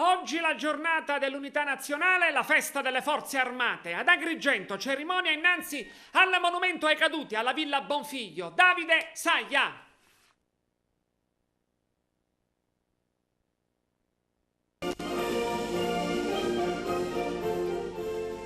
Oggi la giornata dell'unità nazionale e la festa delle forze armate. Ad Agrigento, cerimonia innanzi al monumento ai caduti alla Villa Bonfiglio. Davide Saia.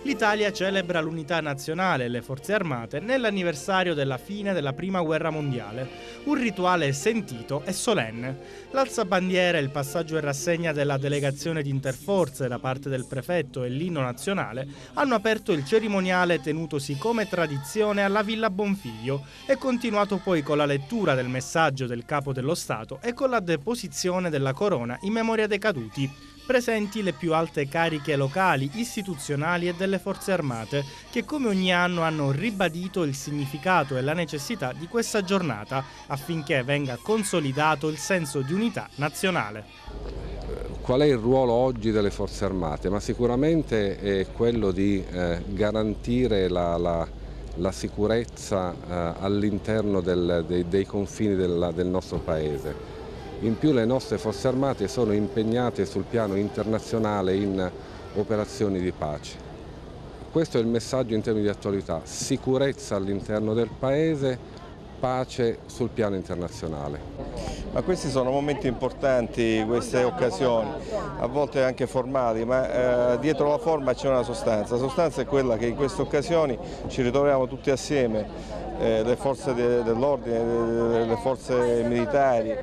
L'Italia celebra l'unità nazionale e le forze armate nell'anniversario della fine della Prima Guerra Mondiale, un rituale sentito e solenne. L'alzabandiera, il passaggio in rassegna della delegazione di interforze da parte del prefetto e l'inno nazionale hanno aperto il cerimoniale tenutosi come tradizione alla Villa Bonfiglio e continuato poi con la lettura del messaggio del Capo dello Stato e con la deposizione della corona in memoria dei caduti. Presenti le più alte cariche locali, istituzionali e delle forze armate, che come ogni anno hanno ribadito il significato e la necessità di questa giornata affinché venga consolidato il senso di unità nazionale. Qual è il ruolo oggi delle forze armate? Ma sicuramente è quello di garantire la sicurezza all'interno dei confini del nostro Paese. In più le nostre forze armate sono impegnate sul piano internazionale in operazioni di pace. Questo è il messaggio in termini di attualità: sicurezza all'interno del Paese, pace sul piano internazionale. Ma questi sono momenti importanti, queste occasioni, a volte anche formali, ma dietro la forma c'è una sostanza. La sostanza è quella che in queste occasioni ci ritroviamo tutti assieme, le forze dell'ordine, le forze militari,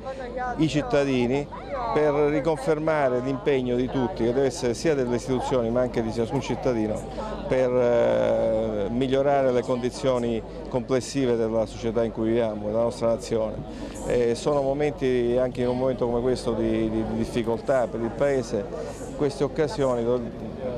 i cittadini, per riconfermare l'impegno di tutti, che deve essere sia delle istituzioni ma anche di ciascun cittadino, per migliorare le condizioni complessive della società in cui viviamo, della nostra nazione. Sono momenti, anche in un momento come questo di difficoltà per il Paese, queste occasioni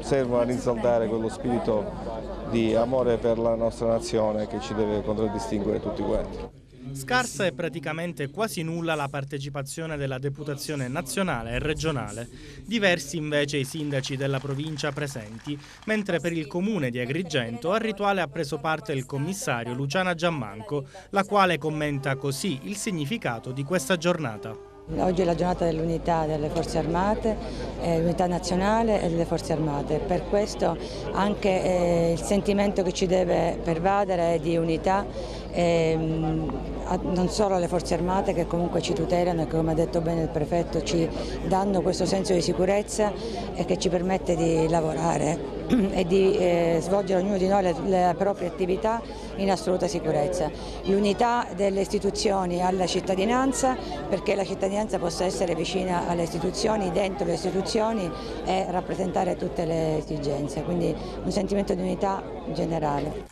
servono a rinsaldare quello spirito di amore per la nostra nazione che ci deve contraddistinguere tutti quanti. Scarsa e praticamente quasi nulla la partecipazione della deputazione nazionale e regionale. Diversi invece i sindaci della provincia presenti, mentre per il comune di Agrigento al rituale ha preso parte il commissario Luciana Giammanco, la quale commenta così il significato di questa giornata. Oggi è la giornata dell'unità delle forze armate, l'unità nazionale e delle forze armate. Per questo anche il sentimento che ci deve pervadere è di unità, non solo alle forze armate che comunque ci tutelano e che, come ha detto bene il prefetto, ci danno questo senso di sicurezza e che ci permette di lavorare e di svolgere ognuno di noi le proprie attività in assoluta sicurezza. L'unità delle istituzioni alla cittadinanza, perché la cittadinanza possa essere vicina alle istituzioni, dentro le istituzioni, e rappresentare tutte le esigenze, quindi un sentimento di unità generale.